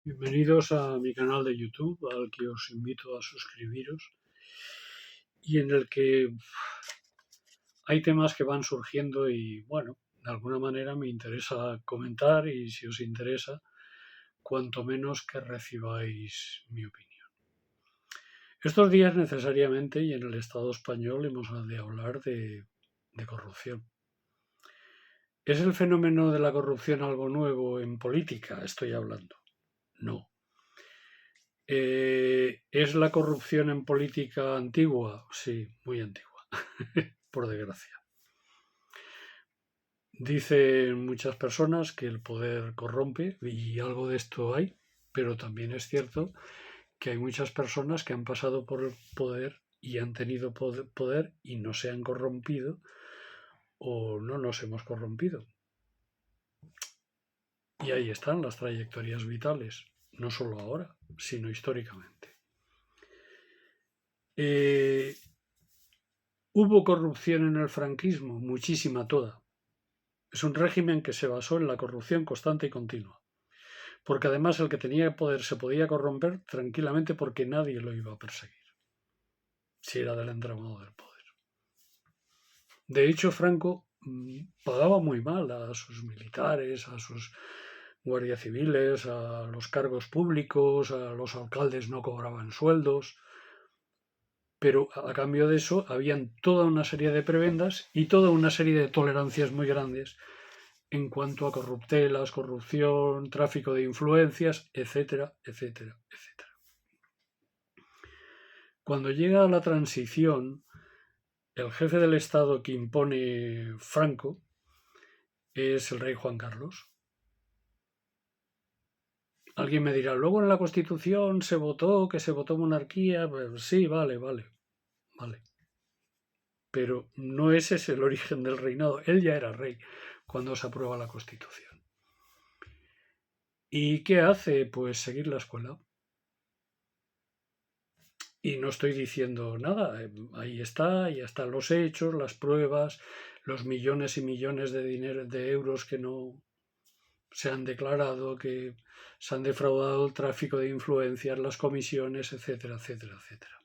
Bienvenidos a mi canal de YouTube, al que os invito a suscribiros y en el que hay temas que van surgiendo y, bueno, de alguna manera me interesa comentar y si os interesa, cuanto menos que recibáis mi opinión. Estos días necesariamente y en el Estado español hemos de hablar de corrupción. ¿Es el fenómeno de la corrupción algo nuevo en política? Estoy hablando. No. ¿Es la corrupción en política antigua? Sí, muy antigua, por desgracia. Dicen muchas personas que el poder corrompe y algo de esto hay, pero también es cierto que hay muchas personas que han pasado por el poder y han tenido poder y no se han corrompido o no nos hemos corrompido. Y ahí están las trayectorias vitales, no solo ahora, sino históricamente. ¿Hubo corrupción en el franquismo? Muchísima, toda. Es un régimen que se basó en la corrupción constante y continua. Porque además el que tenía poder se podía corromper tranquilamente porque nadie lo iba a perseguir, si era del entramado del poder. De hecho, Franco pagaba muy mal a sus militares, a sus guardias civiles, a los cargos públicos, a los alcaldes no cobraban sueldos, pero a cambio de eso habían toda una serie de prebendas y toda una serie de tolerancias muy grandes en cuanto a corruptelas, corrupción, tráfico de influencias, etcétera, etcétera, etcétera. Cuando llega la transición, el jefe del Estado que impone Franco es el rey Juan Carlos. Alguien me dirá, luego en la Constitución se votó que se votó monarquía. Pues sí, vale. Pero no ese es el origen del reinado. Él ya era rey cuando se aprueba la Constitución. ¿Y qué hace? Pues seguir la escuela. Y no estoy diciendo nada, ahí están los hechos, las pruebas, los millones y millones de dinero, de euros que no se han declarado, que se han defraudado, el tráfico de influencias, las comisiones, etcétera, etcétera, etcétera.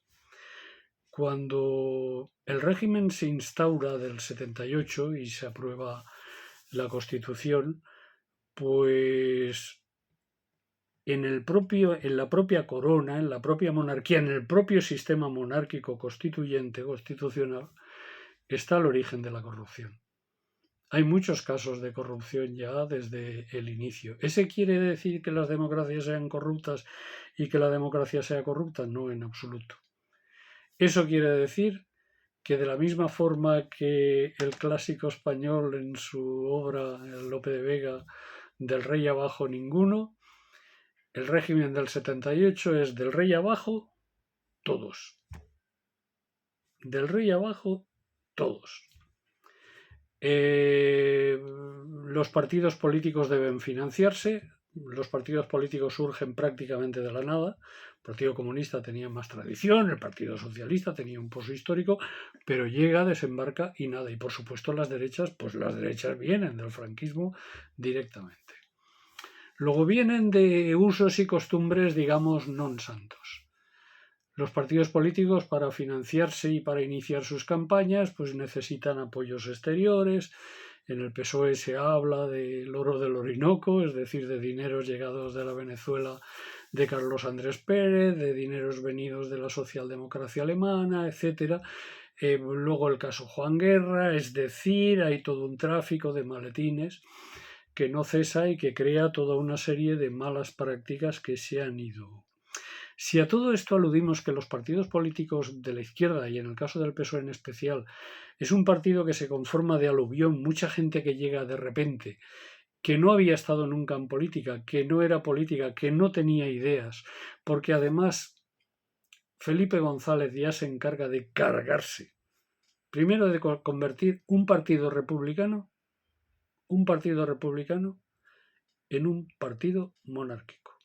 Cuando el régimen se instaura del 78 y se aprueba la Constitución, pues en la propia corona, en la propia monarquía, en el propio sistema monárquico constituyente, constitucional, está el origen de la corrupción. Hay muchos casos de corrupción ya desde el inicio. ¿Ese quiere decir que las democracias sean corruptas y que la democracia sea corrupta? No, en absoluto. Eso quiere decir que de la misma forma que el clásico español en su obra, Lope de Vega, del rey abajo ninguno, el régimen del 78 es del rey abajo, todos. Del rey abajo, todos. Los partidos políticos deben financiarse. Los partidos políticos surgen prácticamente de la nada. El Partido Comunista tenía más tradición, el Partido Socialista tenía un pozo histórico, pero llega, desembarca y nada. Y por supuesto las derechas, pues las derechas vienen del franquismo directamente. Luego vienen de usos y costumbres, digamos, non santos. Los partidos políticos para financiarse y para iniciar sus campañas pues necesitan apoyos exteriores. En el PSOE se habla del oro del Orinoco, es decir, de dineros llegados de la Venezuela de Carlos Andrés Pérez, de dineros venidos de la socialdemocracia alemana, etcétera. Luego el caso Juan Guerra, es decir, hay todo un tráfico de maletines que no cesa y que crea toda una serie de malas prácticas que se han ido. Si a todo esto aludimos que los partidos políticos de la izquierda, y en el caso del PSOE en especial, es un partido que se conforma de aluvión, mucha gente que llega de repente, que no había estado nunca en política, que no era política, que no tenía ideas, porque además Felipe González ya se encarga de cargarse, primero de convertir un partido republicano en un partido monárquico.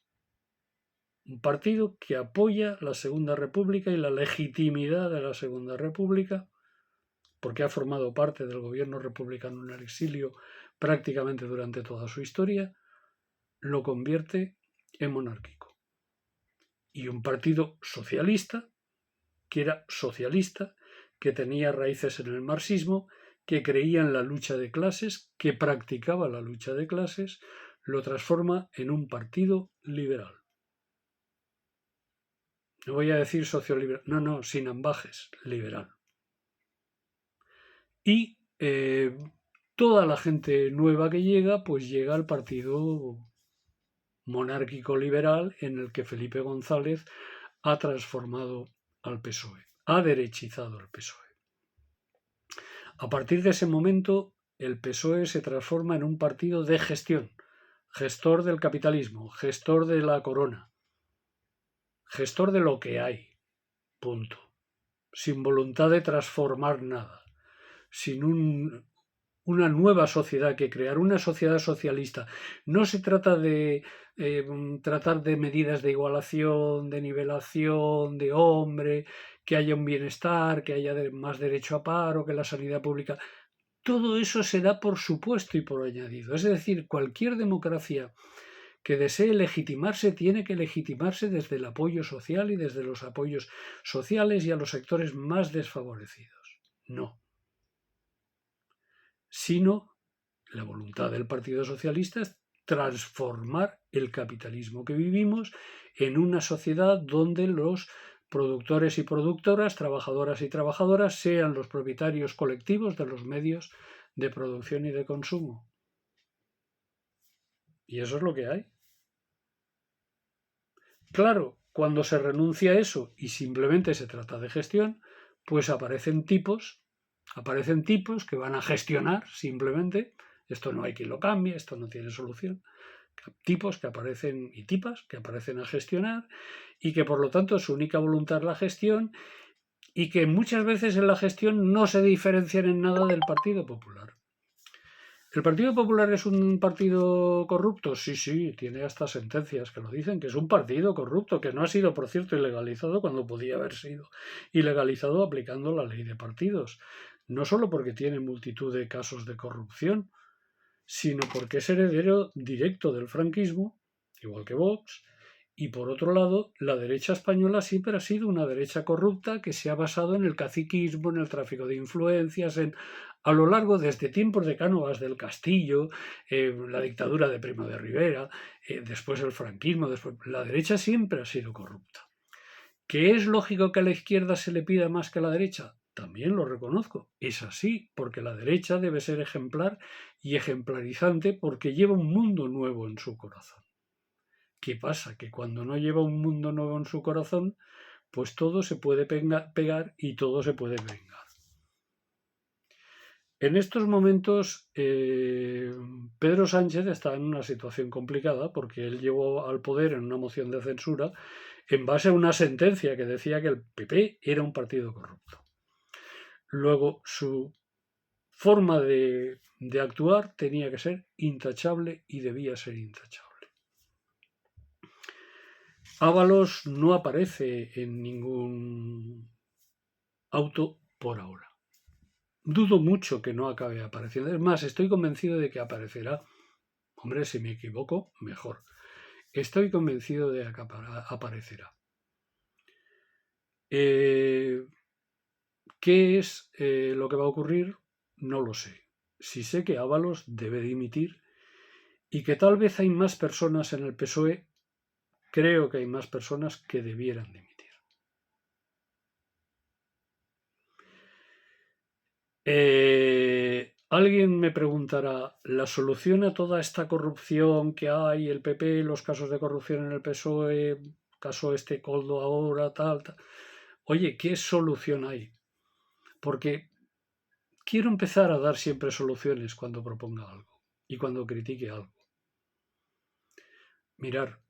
Un partido que apoya la Segunda República y la legitimidad de la Segunda República, porque ha formado parte del gobierno republicano en el exilio prácticamente durante toda su historia, lo convierte en monárquico. Y un partido socialista, que era socialista, que tenía raíces en el marxismo, que creía en la lucha de clases, que practicaba la lucha de clases, lo transforma en un partido liberal. No voy a decir socioliberal, no, sin ambajes, liberal. Y toda la gente nueva que llega, pues llega al partido monárquico liberal en el que Felipe González ha transformado al PSOE, ha derechizado al PSOE. A partir de ese momento, el PSOE se transforma en un partido de gestión, gestor del capitalismo, gestor de la corona, gestor de lo que hay, punto. Sin voluntad de transformar nada, sin una nueva sociedad que crear, una sociedad socialista. No se trata de tratar de medidas de igualación, de nivelación, de hombre, que haya un bienestar, que haya más derecho a paro, que la sanidad pública. Todo eso se da por supuesto y por añadido. Es decir, cualquier democracia que desee legitimarse tiene que legitimarse desde el apoyo social y desde los apoyos sociales y a los sectores más desfavorecidos. No. Sino la voluntad del Partido Socialista es transformar el capitalismo que vivimos en una sociedad donde los productores y productoras, trabajadoras y trabajadoras sean los propietarios colectivos de los medios de producción y de consumo. Y eso es lo que hay. Claro, cuando se renuncia a eso y simplemente se trata de gestión, pues aparecen tipos que van a gestionar simplemente. Esto no hay quien lo cambie, esto no tiene solución. Tipos que aparecen y tipas que aparecen a gestionar y que por lo tanto su única voluntad es la gestión y que muchas veces en la gestión no se diferencian en nada del Partido Popular. ¿El Partido Popular es un partido corrupto? Sí, tiene hasta sentencias que lo dicen, que es un partido corrupto, que no ha sido, por cierto, ilegalizado cuando podía haber sido ilegalizado aplicando la ley de partidos. No solo porque tiene multitud de casos de corrupción, sino porque es heredero directo del franquismo, igual que Vox, y por otro lado, la derecha española siempre ha sido una derecha corrupta que se ha basado en el caciquismo, en el tráfico de influencias, a lo largo desde tiempos de Cánovas del Castillo, la dictadura de Primo de Rivera, después el franquismo, después la derecha siempre ha sido corrupta. ¿Que es lógico que a la izquierda se le pida más que a la derecha? También lo reconozco. Es así, porque la derecha debe ser ejemplar y ejemplarizante porque lleva un mundo nuevo en su corazón. ¿Qué pasa? Que cuando no lleva un mundo nuevo en su corazón, pues todo se puede pegar y todo se puede vengar. En estos momentos, Pedro Sánchez está en una situación complicada porque él llegó al poder en una moción de censura en base a una sentencia que decía que el PP era un partido corrupto. Luego, su forma de actuar tenía que ser intachable y debía ser intachable. Ábalos no aparece en ningún auto por ahora. Dudo mucho que no acabe apareciendo. Es más, estoy convencido de que aparecerá. Hombre, si me equivoco, mejor. Estoy convencido de que aparecerá. ¿Qué es lo que va a ocurrir? No lo sé. Sí sé que Ábalos debe dimitir y que tal vez hay más personas en el PSOE. Creo que hay más personas que debieran dimitir. Alguien me preguntará, ¿la solución a toda esta corrupción que hay, el PP, los casos de corrupción en el PSOE, caso Coldo ahora, tal? Oye, ¿qué solución hay? Porque quiero empezar a dar siempre soluciones cuando proponga algo y cuando critique algo. Mirar,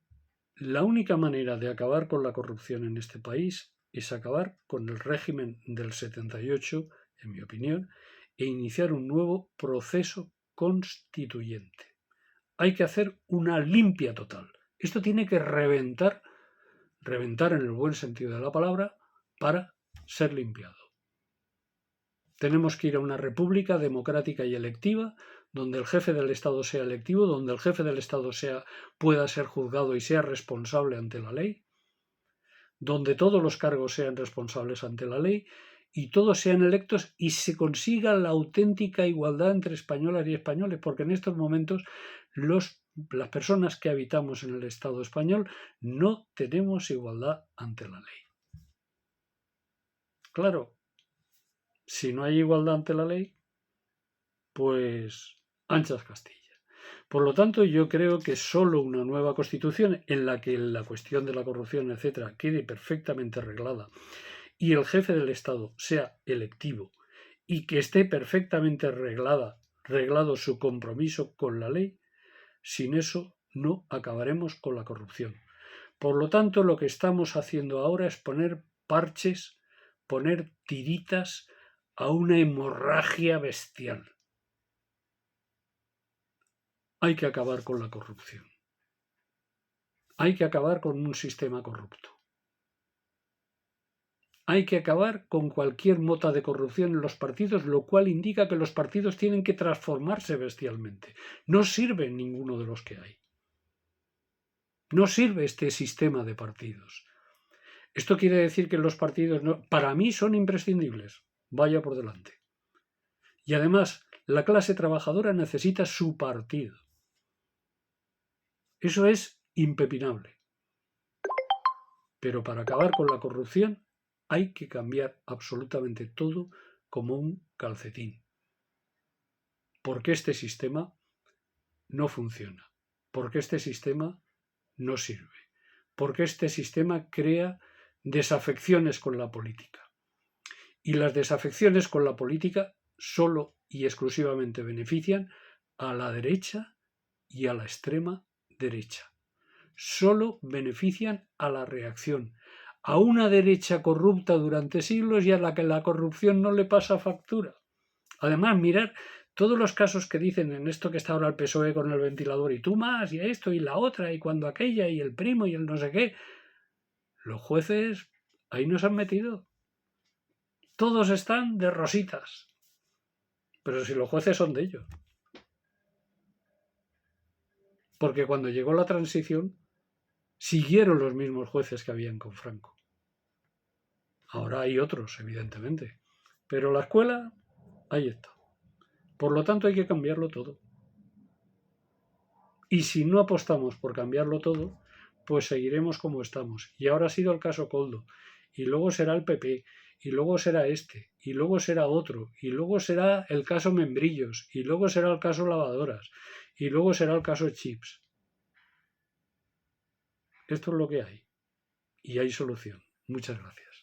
la única manera de acabar con la corrupción en este país es acabar con el régimen del 78, en mi opinión, e iniciar un nuevo proceso constituyente. Hay que hacer una limpia total. Esto tiene que reventar en el buen sentido de la palabra, para ser limpiado. Tenemos que ir a una república democrática y electiva donde el jefe del Estado sea electivo, donde el jefe del Estado pueda ser juzgado y sea responsable ante la ley, donde todos los cargos sean responsables ante la ley y todos sean electos y se consiga la auténtica igualdad entre españolas y españoles, porque en estos momentos las personas que habitamos en el Estado español no tenemos igualdad ante la ley. Claro, si no hay igualdad ante la ley, pues anchas Castilla. Por lo tanto, yo creo que solo una nueva Constitución en la que la cuestión de la corrupción, etcétera, quede perfectamente arreglada y el jefe del Estado sea electivo y que esté perfectamente reglado su compromiso con la ley, sin eso no acabaremos con la corrupción. Por lo tanto, lo que estamos haciendo ahora es poner parches, poner tiritas a una hemorragia bestial. Hay que acabar con la corrupción. Hay que acabar con un sistema corrupto. Hay que acabar con cualquier mota de corrupción en los partidos, lo cual indica que los partidos tienen que transformarse bestialmente. No sirve ninguno de los que hay. No sirve este sistema de partidos. Esto quiere decir que los partidos, para mí, son imprescindibles. Vaya por delante. Y además, la clase trabajadora necesita su partido. Eso es impepinable. Pero para acabar con la corrupción hay que cambiar absolutamente todo como un calcetín. Porque este sistema no funciona. Porque este sistema no sirve. Porque este sistema crea desafecciones con la política. Y las desafecciones con la política solo y exclusivamente benefician a la derecha y a la extrema derecha. Solo benefician a la reacción, a una derecha corrupta durante siglos y a la que la corrupción no le pasa factura. Además, mirad todos los casos que dicen en esto que está ahora el PSOE con el ventilador y tú más y esto y la otra y cuando aquella y el primo y el no sé qué. Los jueces ahí nos han metido. Todos están de rositas. Pero si los jueces son de ellos. Porque cuando llegó la transición siguieron los mismos jueces que habían con Franco. Ahora hay otros, evidentemente. Pero la escuela, ahí está. Por lo tanto, hay que cambiarlo todo. Y si no apostamos por cambiarlo todo, pues seguiremos como estamos. Y ahora ha sido el caso Koldo. Y luego será el PP. Y luego será este. Y luego será otro. Y luego será el caso Membrillos. Y luego será el caso Lavadoras. Y luego será el caso Chips. Esto es lo que hay. Y hay solución. Muchas gracias.